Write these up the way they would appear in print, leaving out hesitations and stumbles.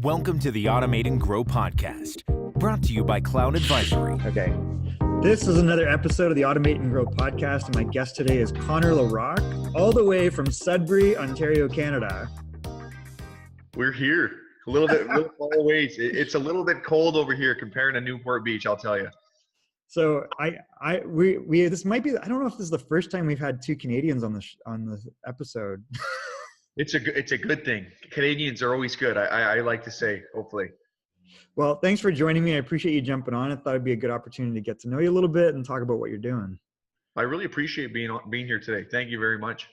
Welcome to the Automate and Grow podcast, brought to you by Cloud Advisory. Okay. This is another episode of the Automate and Grow podcast, and my guest today is Connor LaRocque, all the way from Sudbury, Ontario, Canada. We're here. A little far away. It's a little bit cold over here compared to Newport Beach, I'll tell you. So this might be, I don't know if this is the first time we've had two Canadians on the episode. It's a good thing. Canadians are always good. I like to say, hopefully. Well, thanks for joining me. I appreciate you jumping on. I thought it'd be a good opportunity to get to know you a little bit and talk about what you're doing. I really appreciate being here today. Thank you very much.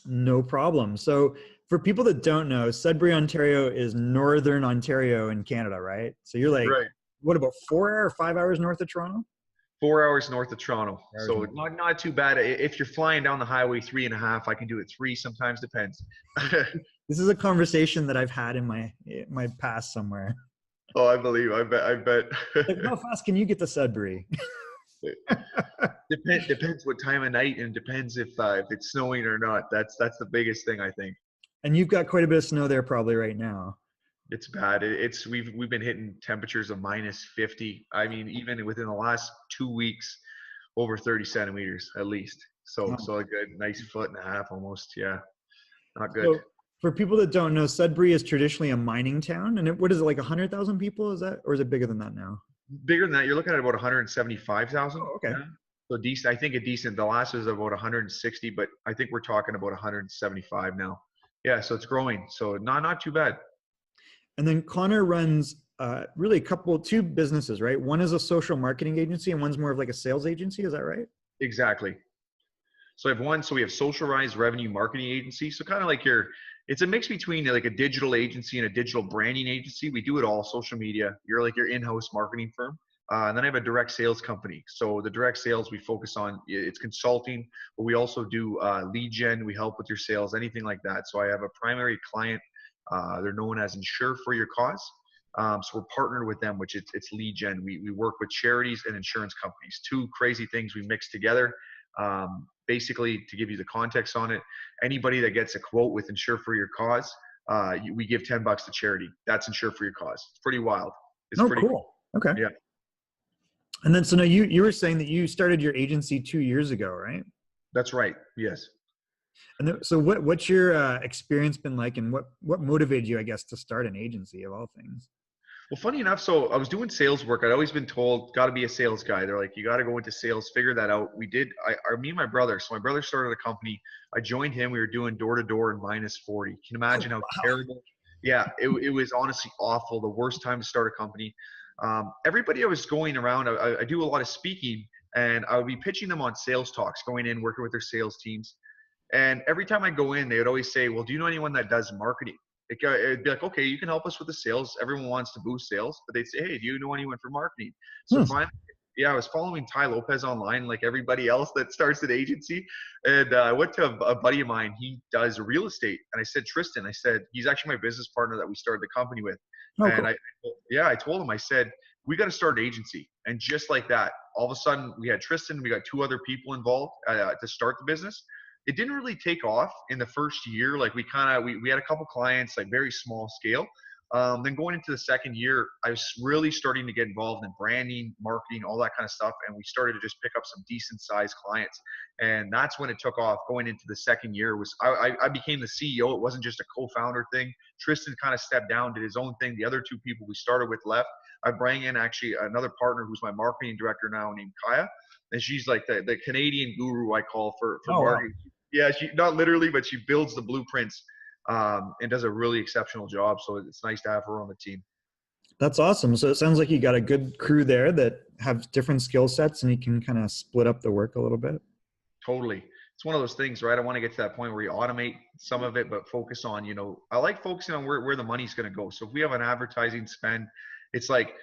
No problem. So for people that don't know, Sudbury, Ontario is Northern Ontario in Canada, right? So you're like, right. What, about 4 or 5 hours north of Toronto? 4 hours north of Toronto. So not too bad. If you're flying down the highway 3.5, I can do it 3, sometimes depends. This is a conversation that I've had in my past somewhere. Oh, I believe. I bet. Like, how fast can you get to Sudbury? Depends what time of night, and depends if it's snowing or not. That's the biggest thing, I think. And you've got quite a bit of snow there probably right now. It's bad. We've been hitting temperatures of -50. I mean, even within the last 2 weeks, over 30 centimeters at least. So a good, nice 1.5 feet almost. Yeah, not good. So for people that don't know, Sudbury is traditionally a mining town, and what is it, like 100,000 people? Is that, or is it bigger than that now? Bigger than that. You're looking at about 175,000. Oh, okay. Yeah. So decent. I think a decent. The last was about 160, but I think we're talking about 175 now. Yeah, so it's growing. So not too bad. And then Connor runs really two businesses, right? One is a social marketing agency and one's more of like a sales agency. Is that right? Exactly. So I have one. So we have Socialized Revenue Marketing Agency. So kind of like it's a mix between like a digital agency and a digital branding agency. We do it all, social media. You're like your in-house marketing firm. And then I have a direct sales company. So the direct sales we focus on, it's consulting, but we also do lead gen. We help with your sales, anything like that. So I have a primary client. They're known as Insure for Your Cause. So we're partnered with them, which it's lead gen. We work with charities and insurance companies. Two crazy things we mix together. Basically, to give you the context on it, anybody that gets a quote with Insure for Your Cause, we give $10 to charity. That's Insure for Your Cause. It's pretty wild. It's pretty cool. Okay. Yeah. And then, so now you were saying that you started your agency 2 years ago, right? That's right. Yes. And so what's your experience been like, and what motivated you, I guess, to start an agency of all things? Well, funny enough, so I was doing sales work. I'd always been told, got to be a sales guy. They're like, you got to go into sales, figure that out. We did. Me and my brother. So my brother started a company. I joined him. We were doing door to door in -40. Can you imagine how terrible? Yeah, it was honestly awful. The worst time to start a company. Everybody I was going around, I do a lot of speaking, and I would be pitching them on sales talks, going in, working with their sales teams. And every time I go in, they would always say, well, do you know anyone that does marketing? It'd be like, okay, you can help us with the sales. Everyone wants to boost sales. But they'd say, hey, do you know anyone for marketing? So finally, I was following Ty Lopez online like everybody else that starts an agency. And I went to a buddy of mine. He does real estate. And I said, Tristan, he's actually my business partner that we started the company with. And cool. I told him, I said, we got to start an agency. And just like that, all of a sudden we had Tristan, we got 2 other people involved to start the business. It didn't really take off in the first year. Like we had a couple clients, like very small scale. Then going into the second year, I was really starting to get involved in branding, marketing, all that kind of stuff. And we started to just pick up some decent sized clients. And that's when it took off. Going into the second year I became the CEO. It wasn't just a co-founder thing. Tristan kind of stepped down, did his own thing. The other 2 people we started with left. I bring in actually another partner who's my marketing director now, named Kaya. And she's like the Canadian guru, I call for marketing. Wow. Yeah, she not literally, but she builds the blueprints and does a really exceptional job. So it's nice to have her on the team. That's awesome. So it sounds like you got a good crew there that have different skill sets, and you can kind of split up the work a little bit. Totally. It's one of those things, right? I want to get to that point where you automate some of it, but focus on, I like focusing on where the money's going to go. So if we have an advertising spend, it's like,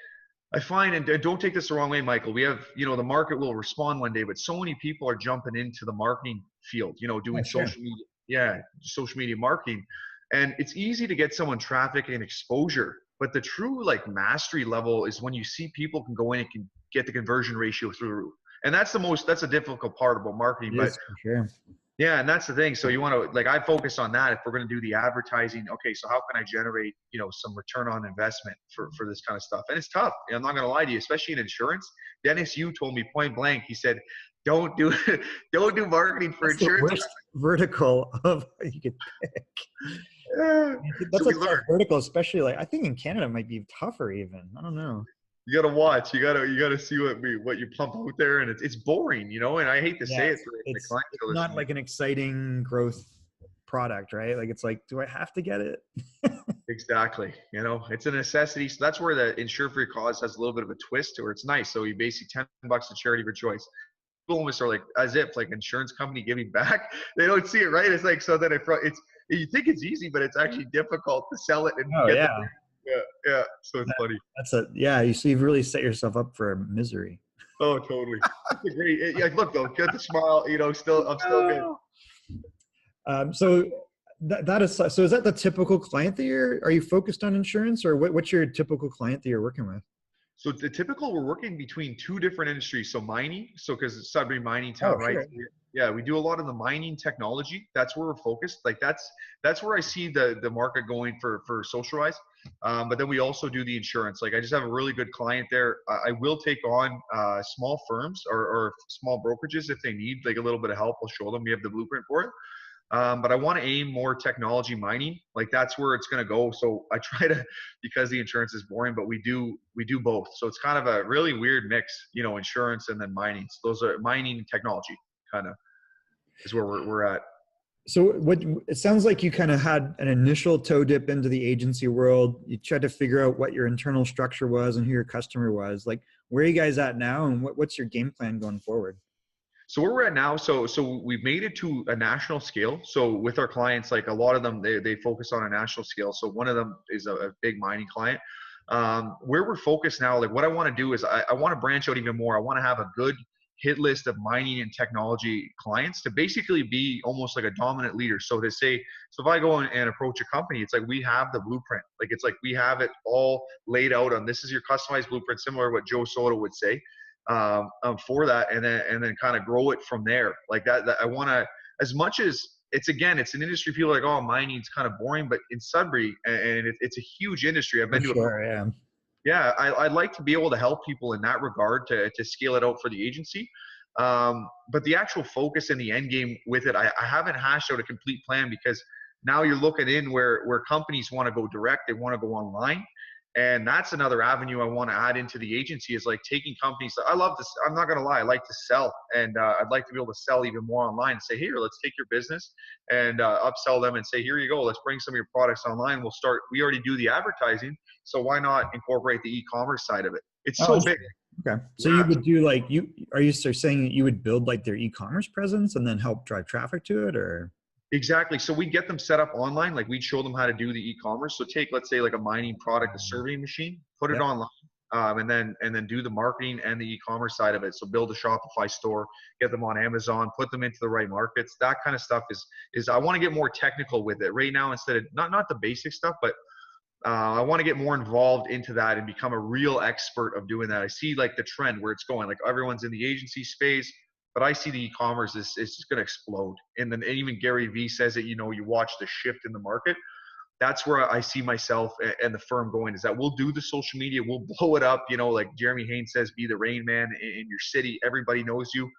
I find, and don't take this the wrong way, Michael, we have, the market will respond one day, but so many people are jumping into the marketing field, doing social media. Yeah, social media marketing. And it's easy to get someone traffic and exposure, but the true like mastery level is when you see people can go in and can get the conversion ratio through the roof. And that's the difficult part about marketing. Yes, for sure. Yeah, and that's the thing. So you want to, like, I focus on that. If we're going to do the advertising, okay, so how can I generate, some return on investment for this kind of stuff? And it's tough. I'm not going to lie to you, especially in insurance. Dennis, you told me point blank. He said, "Don't do, don't do marketing for That's the insurance." worst vertical of you could pick. Yeah. That's So a we tough learned. vertical, especially like I think in Canada it might be tougher even. I don't know. You gotta watch. You gotta see what you pump out there, and it's boring, And I hate to say it Yes, for the it's clients who are not listening. like an exciting growth product, right? Like it's like, do I have to get it? Exactly. It's a necessity. So that's where the insure for your cause has a little bit of a twist to where it's nice. So you basically $10 to charity of your choice. People almost are like, as if like insurance company giving back. They don't see it, right? It's like, so that it's, you think it's easy, but it's actually difficult to sell it and Oh get the, yeah, yeah, yeah. So it's funny. yeah. You see, you've really set yourself up for misery. Oh, totally. It's a great, yeah, look though, good to smile, I'm still good. So that is so. Is that the typical client that are you focused on insurance, or what's your typical client that you're working with? So the typical, we're working between two different industries. So mining, so because it's Sudbury mining Oh, town, right? sure. Yeah, we do a lot of the mining technology. That's where we're focused. Like that's where I see the market going for socialize. But then we also do the insurance. Like I just have a really good client there. I will take on small firms or small brokerages if they need like a little bit of help. I'll show them. We have the blueprint for it. But I want to aim more technology mining. Like that's where it's going to go. So I try to, because the insurance is boring, but we do both. So it's kind of a really weird mix, insurance and then mining. So those are mining and technology kind of is where we're at. So what it sounds like you kind of had an initial toe dip into the agency world. You tried to figure out what your internal structure was and who your customer was. Like, where are you guys at now, and what's your game plan going forward? So where we're at now, so we've made it to a national scale. So with our clients, like a lot of them, they focus on a national scale. So one of them is a big mining client. Where we're focused now, like what I want to do is I want to branch out even more. I want to have a good hit list of mining and technology clients to basically be almost like a dominant leader. So to say, so if I go and approach a company, it's like we have the blueprint. Like it's like we have it all laid out on this is your customized blueprint, similar to what Joe Soto would say for that, and then kind of grow it from there. Like that I want to, as much as it's an industry. People are like, oh, mining's kind of boring, but in Sudbury, and it's a huge industry. I've For been to sure, yeah. yeah, I'd like to be able to help people in that regard to scale it out for the agency. But the actual focus and the end game with it, I haven't hashed out a complete plan because now you're looking in where companies want to go direct, they want to go online. And that's another avenue I want to add into the agency is like taking companies. I love this. I'm not going to lie. I like to sell, and I'd like to be able to sell even more online and say, here, let's take your business and upsell them and say, here you go. Let's bring some of your products online. We already do the advertising. So why not incorporate the e-commerce side of it? It's Oh, so big. okay. So Yeah, you would do like are you saying that you would build like their e-commerce presence and then help drive traffic to it, or? exactly. So we get them set up online. Like we'd show them how to do the e-commerce. So take, let's say like a mining product, a surveying machine, put it Yep. online. And then do the marketing and the e-commerce side of it. So build a Shopify store, get them on Amazon, put them into the right markets. That kind of stuff is I want to get more technical with it right now instead of not the basic stuff, but I want to get more involved into that and become a real expert of doing that. I see like the trend where it's going, like everyone's in the agency space, but I see the e-commerce is just going to explode. And then even Gary Vee says it, you watch the shift in the market. That's where I see myself and the firm going is that we'll do the social media, we'll blow it up, like Jeremy Haynes says, be the rain man in your city. Everybody knows you.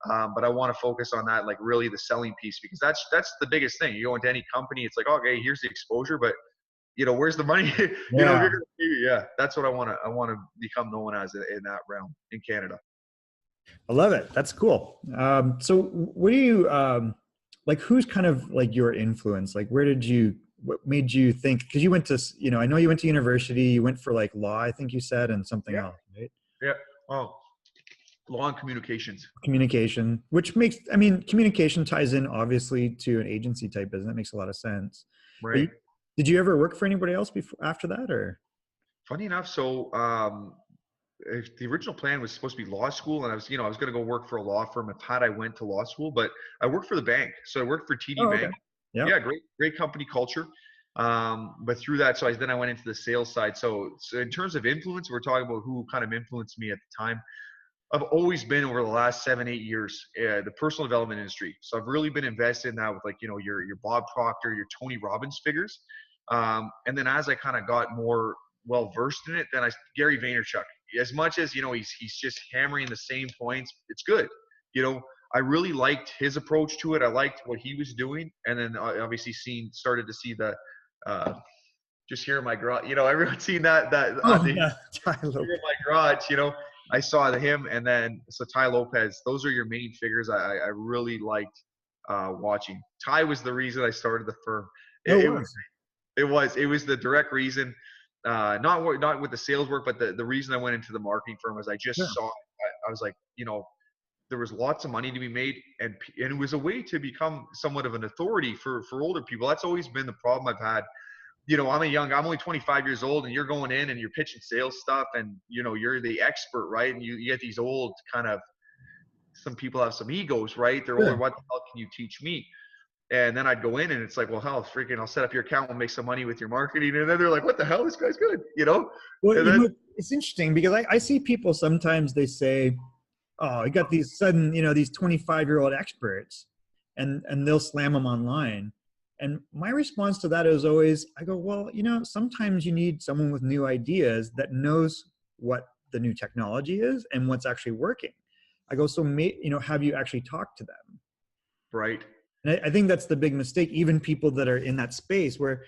But I want to focus on that, like really the selling piece, because that's the biggest thing. You go into any company, it's like, okay, here's the exposure, but where's the money? If you're Yeah. gonna, yeah, that's what I want to become known as in that realm in Canada. I love it. That's cool. So what do you, like, who's kind of like your influence? Like, what made you think, cause you went to, I know you went to university, you went for like law, I think you said, and something Yeah. else, right? Yeah. Oh, law and communications. Communication, which communication ties in obviously to an agency type business. That makes a lot of sense. But Right. did you ever work for anybody else after that, or? Funny enough, so if the original plan was supposed to be law school, and I was going to go work for a law firm if I went to law school, but I worked for the bank. So I worked for TD Oh, okay. Bank. Yeah. Yeah, great company culture. But through that, then I went into the sales side. So in terms of influence, we're talking about who kind of influenced me at the time. I've always been over the last 7-8 years, the personal development industry. So I've really been invested in that with like, your Bob Proctor, your Tony Robbins figures. And then as I kind of got more well versed in it, then Gary Vaynerchuk, as much as, he's just hammering the same points, it's good. I really liked his approach to it. I liked what he was doing. And then I obviously started to see the, just here in my garage, everyone's seen that, Yeah, here in my garage, I saw him, and then so Ty Lopez. Those are your main figures I really liked watching. Ty was the reason I started the firm. It was the direct reason, not with the sales work, but the reason I went into the marketing firm was I just saw it. I was like, there was lots of money to be made, and it was a way to become somewhat of an authority for older people. That's always been the problem I've had. I'm only 25 years old, and you're going in and you're pitching sales stuff, and you're the expert, right? And you get these old some people have some egos, right? They're older. What the hell can you teach me? And then I'd go in and it's like, well, hell, freaking, I'll set up your account, we'll make some money with your marketing. And then they're like, what the hell? This guy's good, Well, it's interesting because I see people sometimes they say, oh, I got these sudden, these 25-year-old experts, and they'll slam them online. And my response to that is always, I go, well, sometimes you need someone with new ideas that knows what the new technology is and what's actually working. I go, so have you actually talked to them? Right. And I think that's the big mistake. Even people that are in that space where,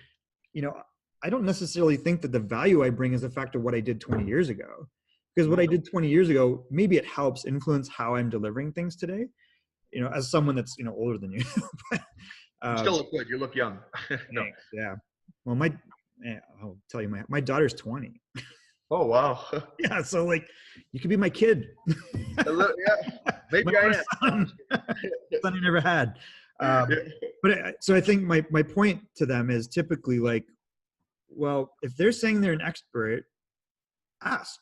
I don't necessarily think that the value I bring is the fact of what I did 20 years ago. Because what I did 20 years ago, maybe it helps influence how I'm delivering things today, as someone that's, older than you. But, you still look good. You look young. No. Thanks, yeah. Well, I'll tell you, my daughter's 20. Oh, wow. Yeah. So like, you could be my kid. Yeah. Maybe I am. Son I never had. So I think my point to them is typically like, well, if they're saying they're an expert, ask,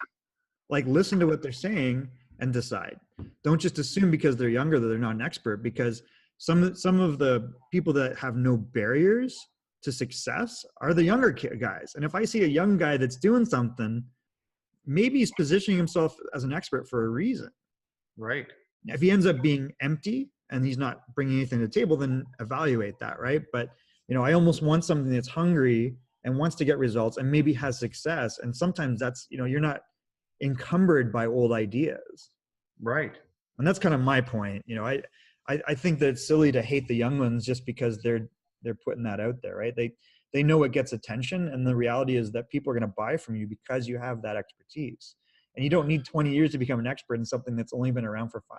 listen to what they're saying and decide. Don't just assume because they're younger that they're not an expert, because some of the people that have no barriers to success are the younger guys. And if I see a young guy that's doing something, maybe he's positioning himself as an expert for a reason. Right. If he ends up being empty and he's not bringing anything to the table, then evaluate that, right? But, I almost want something that's hungry and wants to get results and maybe has success. And sometimes that's, you're not encumbered by old ideas. Right. And that's kind of my point. I think that it's silly to hate the young ones just because they're putting that out there, right? They know what gets attention, and the reality is that people are going to buy from you because you have that expertise. And you don't need 20 years to become an expert in something that's only been around for 5.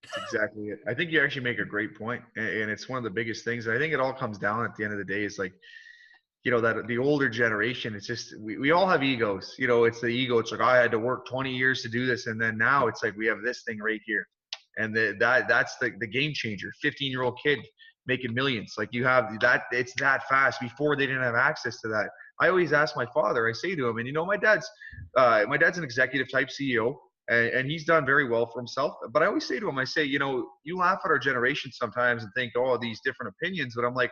That's exactly it. I think you actually make a great point, and it's one of the biggest things. I think it all comes down at the end of the day is like, that the older generation, it's just, we all have egos. It's the ego. It's like, I had to work 20 years to do this. And then now it's like, we have this thing right here. And that's the game changer. 15-year-old kid making millions. Like you have that, it's that fast. Before they didn't have access to that. I always ask my father, I say to him, and my dad's an executive type CEO, and he's done very well for himself. But I always say to him, I say, you laugh at our generation sometimes and think, oh, these different opinions. But I'm like,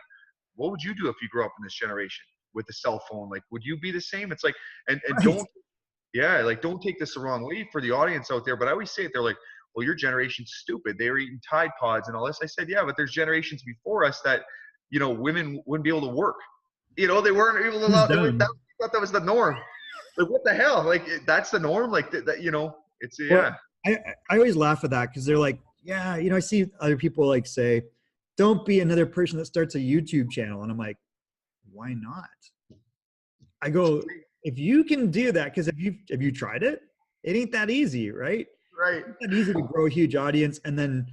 what would you do if you grew up in this generation with the cell phone? Like, would you be the same? It's like, and don't take this the wrong way for the audience out there. But I always say it, they're like, well, your generation's stupid. They were eating Tide Pods and all this. I said, yeah, but there's generations before us that, women wouldn't be able to work. They weren't able to allow. Thought that was the norm. Like, what the hell? Like, that's the norm. Like that. It's yeah. Well, I always laugh at that because they're like, yeah, I see other people like say, don't be another person that starts a YouTube channel, and I'm like, why not? I go, if you can do that, because have you tried it? It ain't that easy, right? Right. It's not easy to grow a huge audience and then,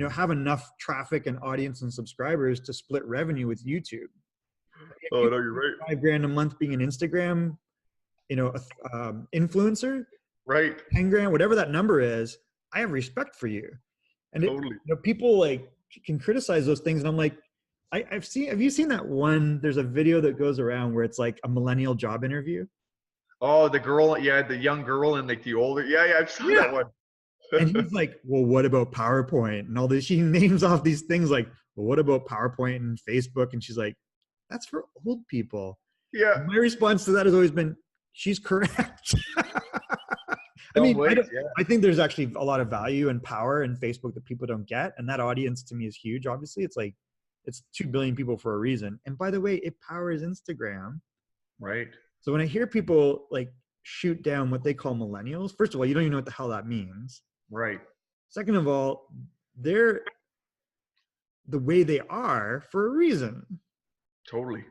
have enough traffic and audience and subscribers to split revenue with YouTube. Oh, no, you're right. $5,000 a month being an Instagram, influencer, right? 10 grand, whatever that number is. I have respect for you. And totally. People can criticize those things, and I'm like, have you seen that one? There's a video that goes around where it's like a millennial job interview. Oh, the girl, yeah, the young girl and like the older, yeah, I've seen that one. And he's like, well, what about PowerPoint and all this? She names off these things like, well, what about PowerPoint and Facebook? And she's like, that's for old people. Yeah. And my response to that has always been, she's correct. I Some mean, ways, yeah. I think there's actually a lot of value and power in Facebook that people don't get. And that audience to me is huge. Obviously, it's like, it's 2 billion people for a reason. And by the way, it powers Instagram. Right. So when I hear people like shoot down what they call millennials, first of all, you don't even know what the hell that means. Right. Second of all, they're the way they are for a reason. Totally.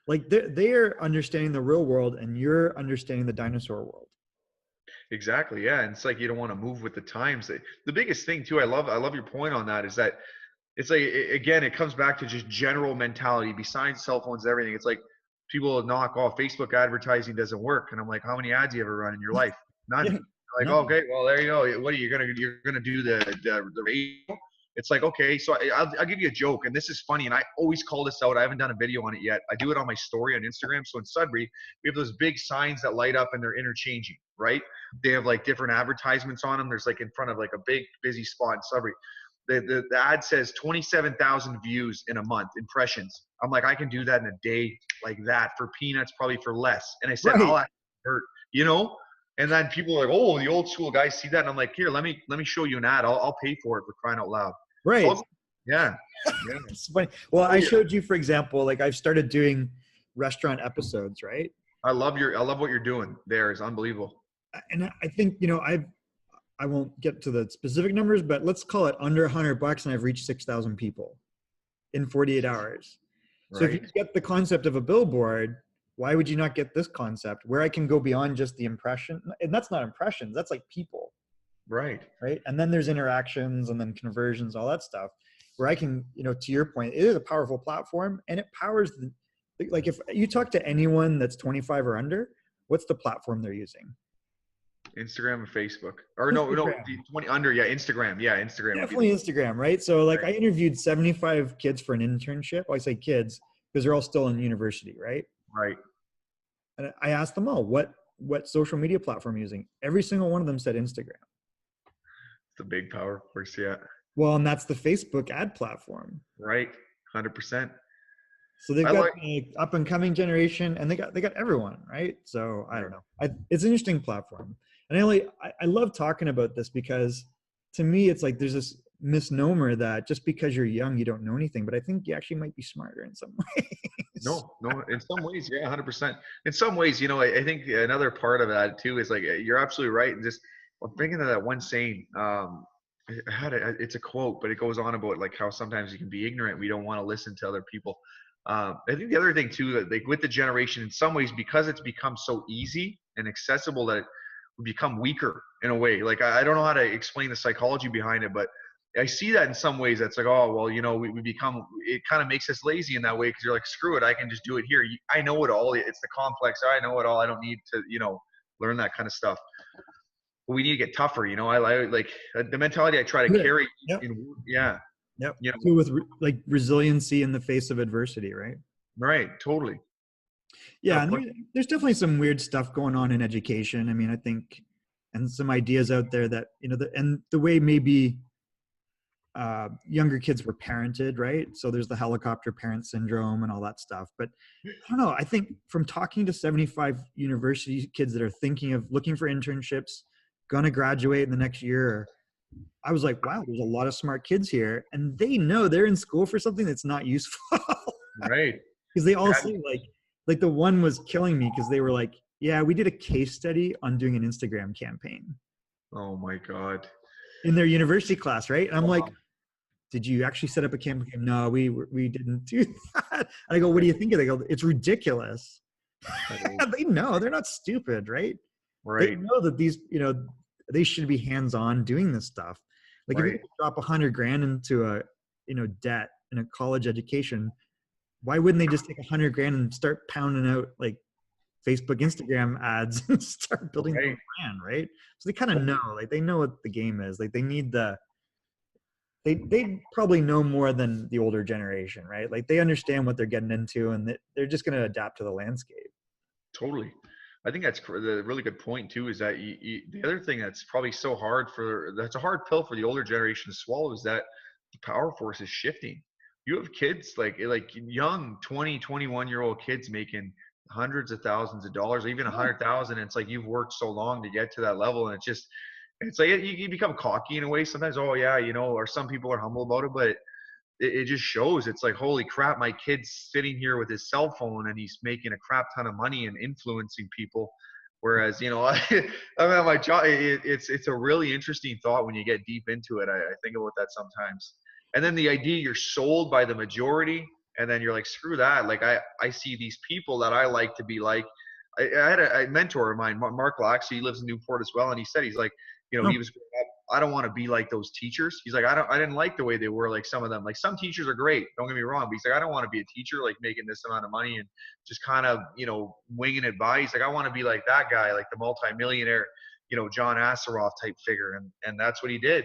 Like they're understanding the real world and you're understanding the dinosaur world. Exactly. Yeah. And it's like you don't want to move with the times. The biggest thing too, I love your point on that, is that it's like, again, it comes back to just general mentality besides cell phones and everything. It's like people knock off Facebook advertising doesn't work. And I'm like, how many ads you ever run in your life? None. Yeah, Like, none. okay, well, there you go. What are you going to, you're going to do the radio? It's like, okay, so I'll give you a joke. And this is funny. And I always call this out. I haven't done a video on it yet. I do it on my story on Instagram. So in Sudbury, we have those big signs that light up and they're interchanging, right? They have like different advertisements on them. There's like in front of like a big busy spot in Sudbury. The ad says 27,000 views in a month, impressions. I'm like, I can do that in a day like that for peanuts, probably for less. And I said, Right. I'll actually hurt, you know? And then people are like, oh, the old school guys see that. And I'm like, here, let me show you an ad. I'll pay for it, for crying out loud. Right. So, yeah. It's funny. Well, I showed you, for example, like I've started doing restaurant episodes, right? I love what you're doing there. Is unbelievable. And I think, I won't get to the specific numbers, but let's call it under $100 and I've reached 6,000 people in 48 hours. So if you Right. get the concept of a billboard, why would you not get this concept where I can go beyond just the impression? And that's not impressions, that's like people, Right. right? And then there's interactions and then conversions, all that stuff, where I can, to your point, it is a powerful platform and it powers like if you talk to anyone that's 25 or under, what's the platform they're using? Instagram and Facebook, or no, Instagram. the 20 under, yeah, Instagram, yeah, Instagram. Definitely Instagram, right? So like I interviewed 75 kids for an internship. Well, I say kids because they're all still in university, right? Right. And I asked them all, what social media platform are you using? Every single one of them said Instagram. It's a big power force, yeah. Well, and that's the Facebook ad platform. Right. 100%. So they've got the up and coming generation, and they got everyone, right? So I don't know. It's an interesting platform, and I love talking about this because to me it's like there's this misnomer that just because you're young you don't know anything, but I think you actually might be smarter in some ways. No, in some ways, yeah, 100%. In some ways, I think another part of that too is like you're absolutely right. And just I'm thinking of that one saying. It's a quote, but it goes on about like how sometimes you can be ignorant. We don't want to listen to other people. I think the other thing too, that like with the generation, in some ways, because it's become so easy and accessible, that we become weaker in a way. Like I don't know how to explain the psychology behind it, but I see that in some ways. That's like, oh well, we become. It kind of makes us lazy in that way because you're like, screw it, I can just do it here. I know it all. It's the complex. I know it all. I don't need to, learn that kind of stuff. But we need to get tougher. I like the mentality I try to carry. Yep. Yeah. Yep. So with like resiliency in the face of adversity, right? Right. Totally. Yeah, and there's definitely some weird stuff going on in education. I mean, I think, and some ideas out there that and the way maybe younger kids were parented, right? So there's the helicopter parent syndrome and all that stuff. But I don't know. I think from talking to 75 university kids that are thinking of looking for internships, gonna graduate in the next year, I was like, wow, there's a lot of smart kids here, and they know they're in school for something that's not useful. Right. Because they all say like the one was killing me because they were like, yeah, we did a case study on doing an Instagram campaign. Oh my God. In their university class, right? And I'm like, did you actually set up a campaign? No, we didn't do that. And I go, what do you think of it? They go, it's ridiculous. They know, they're not stupid, right? Right. They know that these, they should be hands-on doing this stuff. Like if you drop $100,000 into a, debt in a college education, why wouldn't they just take $100,000 and start pounding out like Facebook, Instagram ads and start building their own brand, right? So they kind of know, like they know what the game is. Like they need they probably know more than the older generation, right? Like they understand what they're getting into and they're just going to adapt to the landscape. Totally. I think that's the really good point too, is that the other thing that's probably so hard that's a hard pill for the older generation to swallow is that the power force is shifting. You have kids like young 20, 21-year-old kids making hundreds of thousands of dollars, or even 100,000. It's like you've worked so long to get to that level, and it's like you become cocky in a way sometimes. Oh yeah, or some people are humble about it, but it just shows. It's like, holy crap, my kid's sitting here with his cell phone and he's making a crap ton of money and influencing people. Whereas, I mean, at my job, it's a really interesting thought when you get deep into it. I think about that sometimes. And then the idea you're sold by the majority, and then you're like, screw that. Like I see these people that I like to be like. I had a mentor of mine, Mark Locke, he lives in Newport as well, and he said, he's like, he was growing up, I don't want to be like those teachers. He's like, I didn't like the way they were, like some of them. Like some teachers are great, don't get me wrong, but he's like, I don't want to be a teacher like making this amount of money and just kind of, winging it by. He's like, I want to be like that guy, like the multimillionaire, John Assaroff type figure. And that's what he did.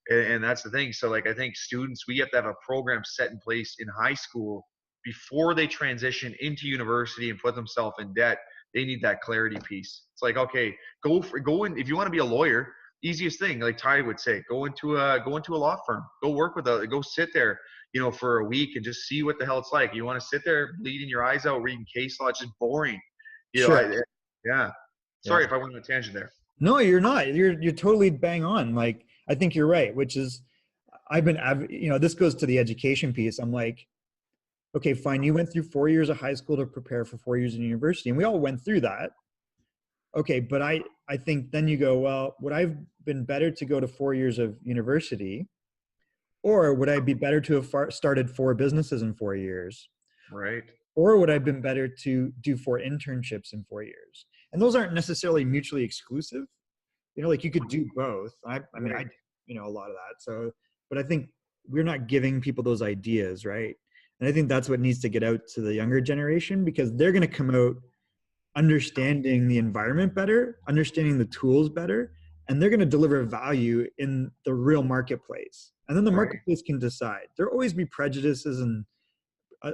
And that's the thing. So like, I think students, we have to have a program set in place in high school before they transition into university and put themselves in debt. They need that clarity piece. It's like, okay, go in. If you want to be a lawyer, easiest thing, like Ty would say, go into a law firm, go sit there, for a week and just see what the hell it's like. You want to sit there bleeding your eyes out, reading case law, it's just boring. Sure. Yeah. Sorry if I went on a tangent there. No, you're not. You're totally bang on. Like, I think you're right, which is, this goes to the education piece. I'm like, okay, fine. You went through 4 years of high school to prepare for 4 years in university, and we all went through that. Okay, but I think then you go, well, would I have been better to go to 4 years of university, or would I be better to have started 4 businesses in 4 years? Right. Or would I have been better to do 4 internships in 4 years? And those aren't necessarily mutually exclusive. Like you could do both. I mean, I do, a lot of that. So, but I think we're not giving people those ideas, right? And I think that's what needs to get out to the younger generation, because they're going to come out understanding the environment better, understanding the tools better, and they're going to deliver value in the real marketplace. And then the marketplace can decide. There'll always be prejudices and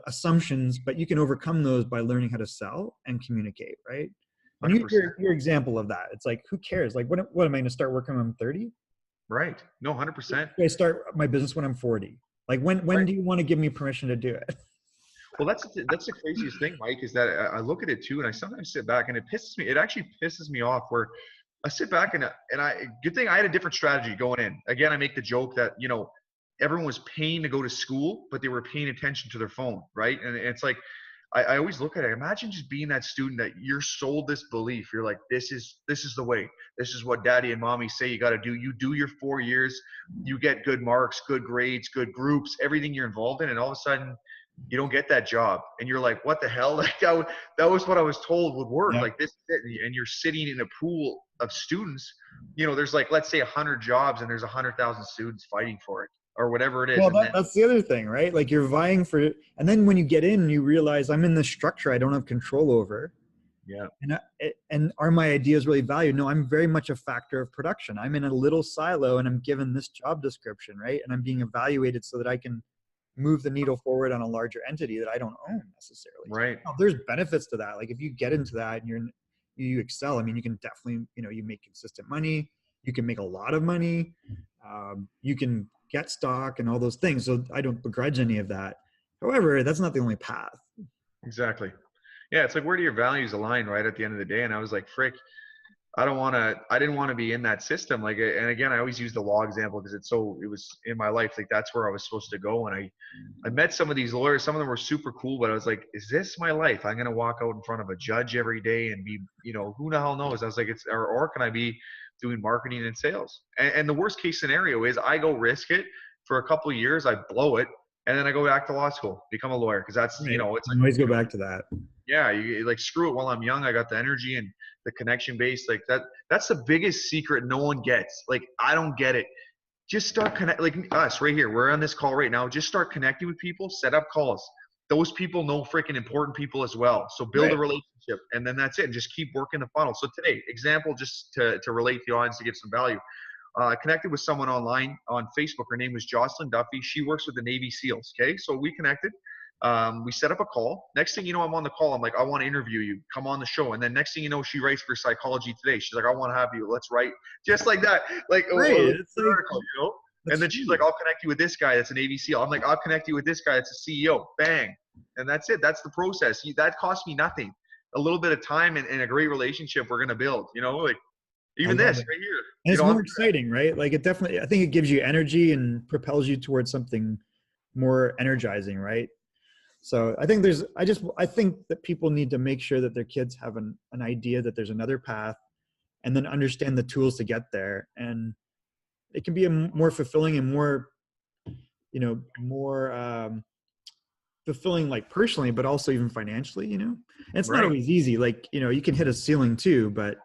assumptions, but you can overcome those by learning how to sell and communicate, right? And your example of that, it's like, who cares? Like, what am I going to start working when I'm 30? Right. No, 100%. I start my business when I'm 40. Like, when do you want to give me permission to do it? Well, that's the craziest thing, Mike, is that I look at it too, and I sometimes sit back and it actually pisses me off, where I sit back and good thing I had a different strategy going in. Again, I make the joke that, everyone was paying to go to school, but they were paying attention to their phone. Right. And it's like, I always look at it. Imagine just being that student that you're sold this belief. You're like, this is the way. This is what daddy and mommy say you got to do. You do your 4 years, you get good marks, good grades, good groups, everything you're involved in. And all of a sudden you don't get that job. And you're like, what the hell? Like that was what I was told would work. Like this, and you're sitting in a pool of students. There's like, let's say 100 jobs and there's 100,000 students fighting for it, or whatever it is. Well, that's the other thing, right? Like you're vying for it. And then when you get in, you realize I'm in this structure I don't have control over. Yeah. And are my ideas really valued? No, I'm very much a factor of production. I'm in a little silo and I'm given this job description, right? And I'm being evaluated so that I can move the needle forward on a larger entity that I don't own necessarily. Right. Now, there's benefits to that. Like if you get into that and you excel, I mean, you can definitely, you make consistent money, you can make a lot of money, you can get stock and all those things. So I don't begrudge any of that. However, that's not the only path. Exactly. Yeah. It's like, where do your values align, right, at the end of the day? And I was like, frick, I didn't want to be in that system. Like, and again, I always use the law example because it was in my life. Like that's where I was supposed to go. And I met some of these lawyers, some of them were super cool, but I was like, is this my life? I'm going to walk out in front of a judge every day and be, who the hell knows? I was like, or can I be doing marketing and sales? And the worst case scenario is I go risk it for a couple of years, I blow it, and then I go back to law school, become a lawyer. Cause that's, it's like, always go back to that. Yeah. You like, screw it while I'm young. I got the energy and the connection base. Like that's the biggest secret no one gets. Like, I don't get it. Just start like us right here. We're on this call right now. Just start connecting with people, set up calls. Those people know freaking important people as well. So build a relationship, and then that's it. And just keep working the funnel. So today, example, just to relate to the audience, to give some value. I connected with someone online on Facebook. Her name was Jocelyn Duffy. She works with the Navy SEALs. Okay. So we connected. We set up a call. Next thing you know, I'm on the call. I'm like, I want to interview you. Come on the show. And then next thing you know, she writes for Psychology Today. She's like, I want to have you. Let's write. Just like that. Like, it's an article, And then she's like, I'll connect you with this guy that's a Navy SEAL. I'm like, I'll connect you with this guy that's a CEO. Bang. And that's it. That's the process. That cost me nothing. a little bit of time and a great relationship we're going to build, you know, like even love this it. right here. And You it's know, more exciting, right? Like it definitely, I think it gives you energy and propels you towards something more energizing, right? So I think I think that people need to make sure that their kids have an idea that there's another path, and then understand the tools to get there. And it can be a more fulfilling and more, more fulfilling, like personally, but also even financially, and it's not right. always easy. Like, you can hit a ceiling too, but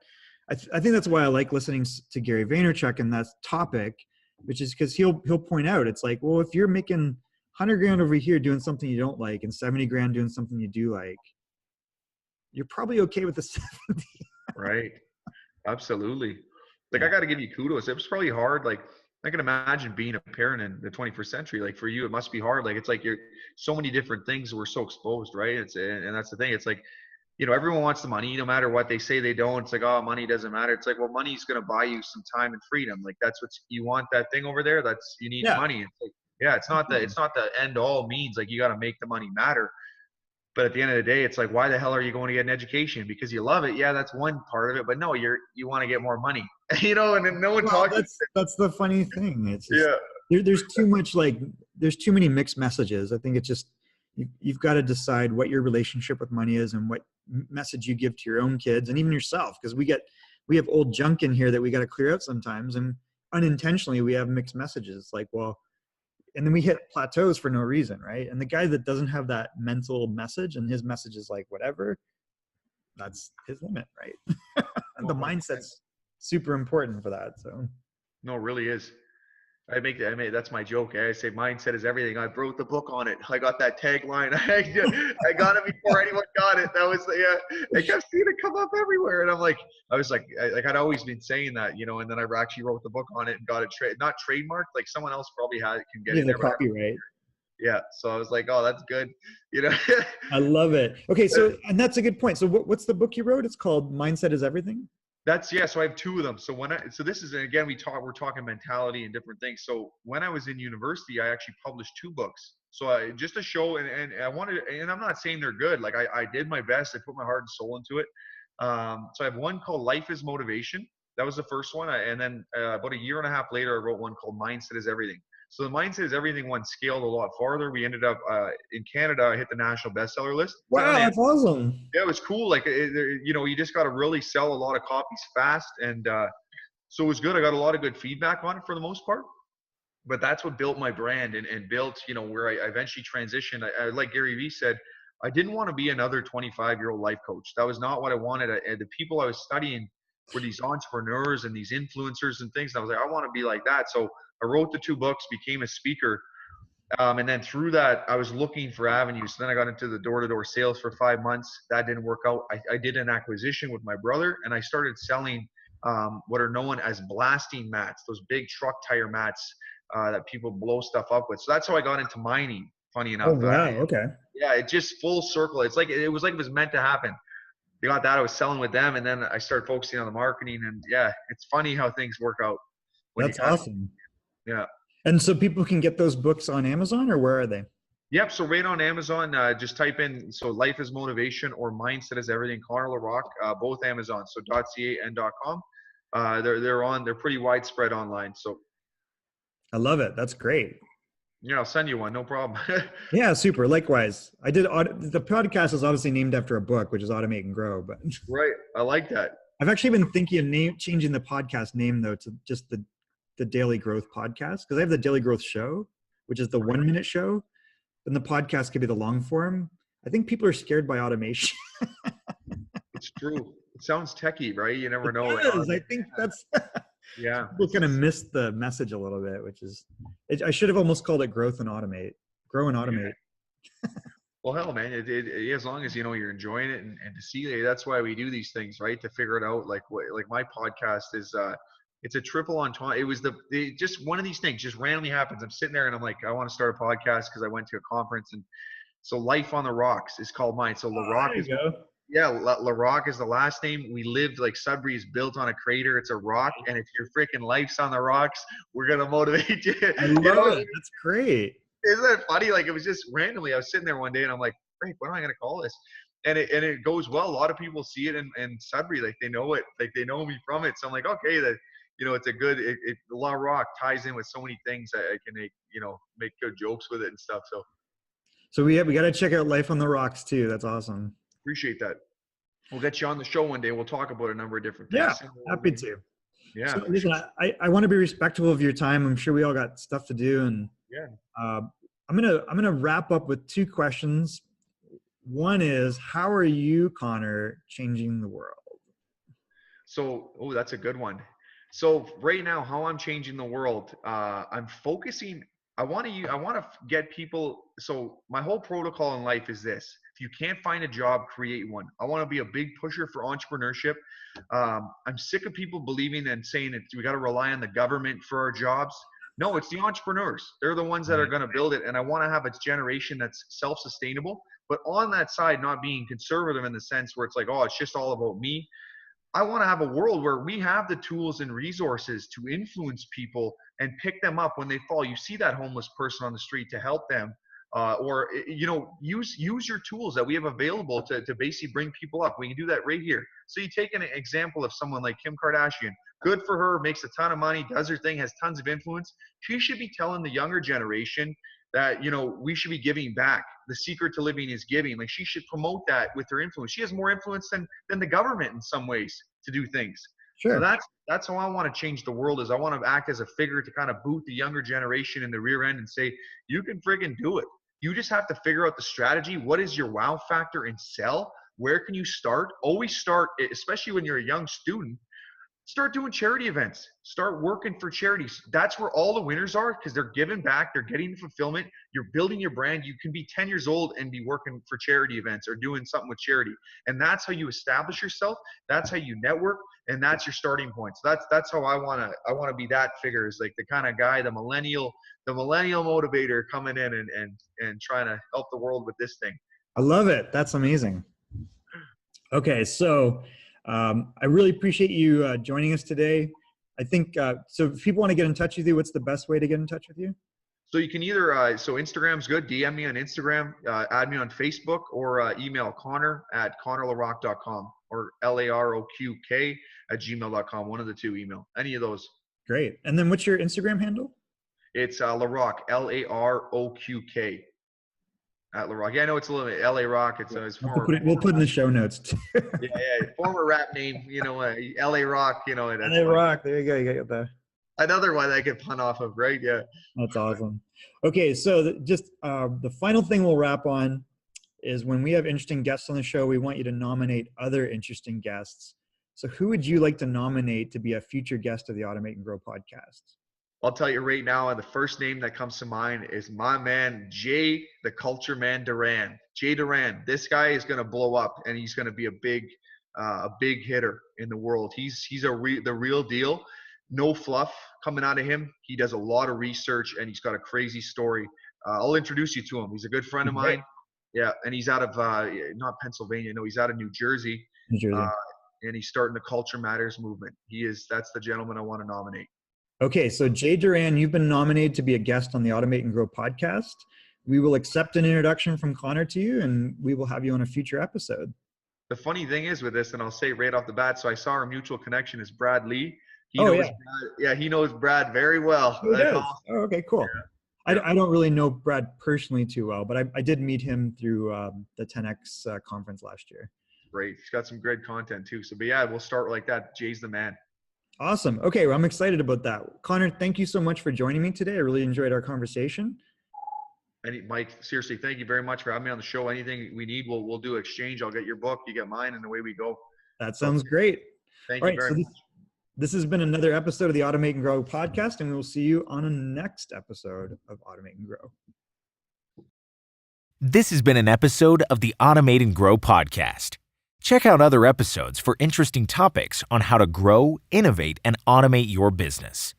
I think that's why I like listening to Gary Vaynerchuk and that topic, which is because he'll point out, it's like, well, if you're making 100 grand over here doing something you don't like and 70 grand doing something you do like, you're probably okay with the 70. Right. Absolutely. Like, Yeah. I got to give you kudos. It was probably hard. Like, I can imagine being a parent in the 21st century. Like, for you, it must be hard. Like, it's like you're so many different things. We're so exposed, right? And that's the thing. It's like, everyone wants the money, no matter what they say they don't. It's like, oh, money doesn't matter. It's like, well, money's going to buy you some time and freedom. Like, that's what you want, that thing over there. You need Yeah. money. It's like, yeah, it's not the end all means. Like, you got to make the money matter. But at the end of the day, it's like, why the hell are you going to get an education? Because you love it. Yeah, that's one part of it. But no, you want to get more money, and then no one Well, talks. that's the funny thing. It's just, Yeah. there's too much, there's too many mixed messages. I think it's just, you've got to decide what your relationship with money is and what message you give to your own kids and even yourself. Because we have old junk in here that we got to clear out sometimes. And unintentionally we have mixed messages, like, well, and then we hit plateaus for no reason. Right. And the guy that doesn't have that mental message and his message is like, whatever, that's his limit. Right. And the 100%. mindset's super important for that. So No, it really is. That's my joke. I say mindset is everything. I wrote the book on it. I got that tagline. I got it before anyone got it. That was, I kept seeing it come up everywhere. And I'd always been saying that, and then I actually wrote the book on it and got it not trademarked. Like, someone else probably can get yeah, it the there. copyright. Yeah. So I was like, oh, that's good. I love it. Okay. So, and that's a good point. So what's the book you wrote? It's called Mindset is Everything. So I have two of them. So this is, again, we're talking mentality and different things. So when I was in university, I actually published two books. So just to show, and I wanted, and I'm not saying they're good. Like, I did my best. I put my heart and soul into it. So I have one called Life is Motivation. That was the first one. And then about a year and a half later, I wrote one called Mindset is Everything. So the Mindset is Everything one scaled a lot farther. We ended up in Canada. I hit the national bestseller list. Wow, that's awesome. Yeah, it was cool. Like, you just got to really sell a lot of copies fast. And so it was good. I got a lot of good feedback on it for the most part. But that's what built my brand and built, where I eventually transitioned. Like Gary Vee said, I didn't want to be another 25-year-old life coach. That was not what I wanted. The people I was studying were these entrepreneurs and these influencers and things. And I was like, I want to be like that. So I wrote the two books, became a speaker. And then through that, I was looking for avenues. Then I got into the door-to-door sales for 5 months. That didn't work out. I did an acquisition with my brother, and I started selling what are known as blasting mats, those big truck tire mats that people blow stuff up with. So that's how I got into mining, funny enough. Oh, wow. Okay. Yeah, it just full circle. It was like it was meant to happen. You got that. I was selling with them, and then I started focusing on the marketing. And yeah, it's funny how things work out. That's awesome. Yeah. And so people can get those books on Amazon, or where are they? Yep. So right on Amazon, just type in, Life is Motivation or Mindset is Everything, Connor LaRocque, both Amazon. So .ca and .com. They're pretty widespread online. So I love it. That's great. yeah, I'll send you one. No problem. Yeah, super. Likewise. The podcast is obviously named after a book, which is Automate and Grow, but Right. I like that. I've actually been thinking of changing the podcast name though to just the Daily Growth Podcast, because I have the Daily Growth Show, which is the 1 minute show, and the podcast could be the long form. I think people are scared by automation. It's true. It sounds techie, right? You never know. I think that's yeah. People kind of missed the message a little bit, I should have almost called it Grow and Automate. Yeah. Well, hell, man, as long as you're enjoying it and to see, that's why we do these things, right? To figure it out. Like my podcast is it's a triple entendre. It was just one of these things just randomly happens. I'm sitting there and I'm like, I want to start a podcast because I went to a conference, and so Life on the Rocks is called mine. So LaRocque is LaRocque is the last name. We lived, like, Sudbury is built on a crater. It's a rock, and if your freaking life's on the rocks, we're gonna motivate you. I love it. That's great. Isn't that funny? Like, it was just randomly. I was sitting there one day and I'm like, great, what am I gonna call this? it goes well. A lot of people see it in Sudbury, like they know it, like they know me from it. So I'm like, okay, that it's a good. LaRocque ties in with so many things that I can make good jokes with it and stuff. So we got to check out Life on the Rocks too. That's awesome. Appreciate that. We'll get you on the show one day. We'll talk about a number of different things. Yeah, happy to. Yeah. So listen, I want to be respectful of your time. I'm sure we all got stuff to do, and I'm gonna wrap up with 2 questions. One is, how are you, Connor, changing the world? So, that's a good one. So right now, how I'm changing the world, I'm focusing. I want to get people. So my whole protocol in life is this: if you can't find a job, create one. I want to be a big pusher for entrepreneurship. I'm sick of people believing and saying that we got to rely on the government for our jobs. No, it's the entrepreneurs. They're the ones that are going to build it. And I want to have a generation that's self-sustainable, but on that side, not being conservative in the sense where it's like, oh, it's just all about me. I want to have a world where we have the tools and resources to influence people and pick them up when they fall. You see that homeless person on the street to help them, or use your tools that we have available to basically bring people up. We can do that right here. So you take an example of someone like Kim Kardashian. Good for her, makes a ton of money, does her thing, has tons of influence. She should be telling the younger generation that, we should be giving back. The secret to living is giving. Like, she should promote that with her influence. She has more influence than the government in some ways to do things. Sure. So that's how I want to change the world, is I want to act as a figure to kind of boot the younger generation in the rear end and say, you can friggin' do it. You just have to figure out the strategy. What is your wow factor, and sell? Where can you start? Always start, especially when you're a young student. Start doing charity events. Start working for charities. That's where all the winners are, because they're giving back. They're getting fulfillment. You're building your brand. You can be 10 years old and be working for charity events or doing something with charity. And that's how you establish yourself. That's how you network. And that's your starting point. So that's how I want to be that figure, is like the kind of guy, the millennial motivator coming in and trying to help the world with this thing. I love it. That's amazing. Okay. So, I really appreciate you joining us today. I think, so if people want to get in touch with you, what's the best way to get in touch with you? So you can either, so Instagram's good. DM me on Instagram, add me on Facebook, or email Connor@ConnorLaRocque.com or LAROQK@gmail.com. One of the 2 email. Any of those. Great. And then what's your Instagram handle? It's LaRocque, LAROQK. At LaRocque. Yeah, I know it's a little bit LA Rock. It's former. We'll put in the show notes too. yeah. Former rap name, LA Rock, LA Rock. There you go. You got that. Another one I could pun off of, right? Yeah. That's awesome. Okay. So the final thing we'll wrap on is, when we have interesting guests on the show, we want you to nominate other interesting guests. So who would you like to nominate to be a future guest of the Automate and Grow podcast? I'll tell you right now, the first name that comes to mind is my man, Jay, the culture man, Duran. Jay Duran. This guy is going to blow up, and he's going to be a big hitter in the world. He's the real deal. No fluff coming out of him. He does a lot of research, and he's got a crazy story. I'll introduce you to him. He's a good friend of mine. Yeah, and he's out of not Pennsylvania. No, he's out of New Jersey. And he's starting the Culture Matters movement. That's the gentleman I want to nominate. Okay, so Jay Duran, you've been nominated to be a guest on the Automate and Grow podcast. We will accept an introduction from Connor to you, and we will have you on a future episode. The funny thing is with this, and I'll say right off the bat, so I saw our mutual connection is Brad Lee. He knows Brad very well. Oh, awesome. Oh, okay, cool. Yeah. I don't really know Brad personally too well, but I did meet him through the 10X conference last year. Great. He's got some great content too. So, but yeah, we'll start like that. Jay's the man. Awesome. Okay, well, I'm excited about that. Connor, thank you so much for joining me today. I really enjoyed our conversation. Mike, seriously, thank you very much for having me on the show. Anything we need, we'll do exchange. I'll get your book, you get mine, and away we go. That sounds great. Thank you very much. This has been another episode of the Automate and Grow podcast, and we will see you on a next episode of Automate and Grow. This has been an episode of the Automate and Grow podcast. Check out other episodes for interesting topics on how to grow, innovate, and automate your business.